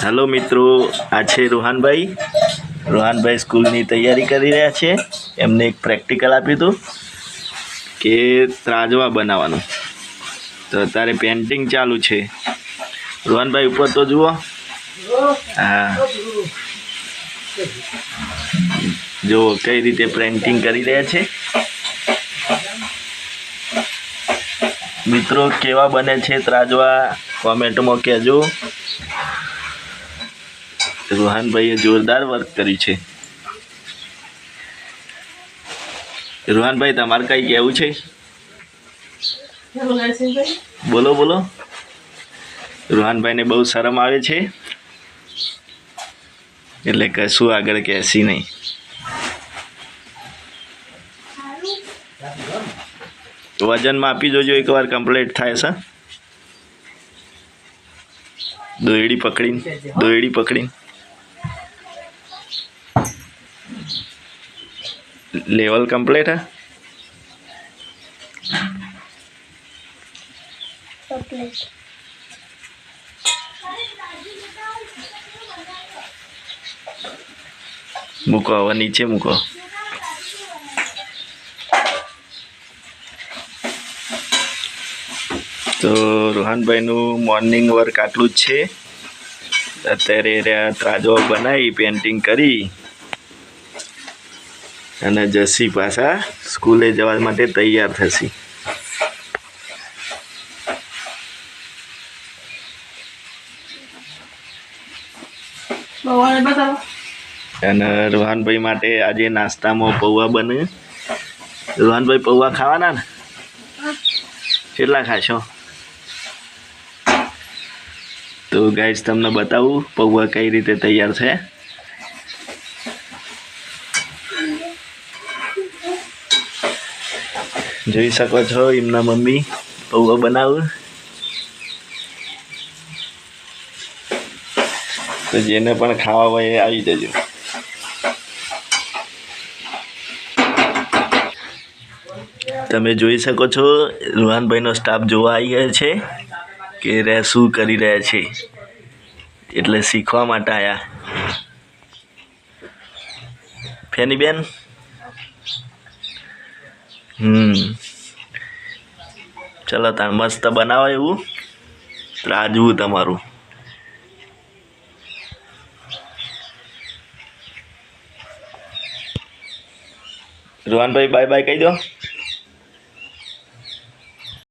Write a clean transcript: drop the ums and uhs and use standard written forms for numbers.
Hello मित्रों, आ छे रोहनभाई। रोहनभाई स्कूलनी तैयारी करी रह्या छे। एमने एक प्रेक्टिकल आप्युं हतुं के ત્રાજવા बनाववानुं, तो अत्यारे पेन्टिंग चालू छे। रोहनभाई ऊपर तो जुओ। हाँ, जो कई रीते पेन्टिंग करी रह्या छे। मित्रों, केवा बने छे ત્રાજવા कॉमेंट में कहेजो। रोहनभाई जोरदार वर्क कर्युं छे। रोहनभाई, तमारे कई कहेवुं छे? बोलो बोलो। रोहनभाई ने बहुत शरम आवे छे એટલે કશું આગળ કહેશી નહીં। વજન માપી જોજો એકવાર કમ્પ્લીટ થાય છે। દોયડી પકડીને लेवल कंप्लीट है। मूको, हवे नीचे मूको। तो रोहनभाई नु मॉर्निंग वर्क आटलू ज छे। अत्यारे ત્રાજવા बनाई पेन्टिंग करी અને જસી પાછા સ્કૂલે જવા માટે તૈયાર થશી। અને રોહનભાઈ માટે આજે નાસ્તામાં પૌવા બને। રોહનભાઈ, પૌવા ખાવાના ને? કેટલા ખાશો? તો ગાઈસ, તમને બતાવું પૌવા કઈ રીતે તૈયાર છે। જોઈ શકો છો, એમના મમ્મી પૌવા બનાવે। તો જેને પણ ખાવા હોય એ આવી જજો। તમે જોઈ શકો છો, રોહનભાઈનો સ્ટાફ જોવા આવી ગયો છે કે રે શું કરી રહ્યા છે, એટલે શીખવા માટે આવ્યા। ફેની બેન, चलो तार मस्त बनावा एवं ત્રાજવું तमारू। रोहनभाई, बाय बाय कही दो।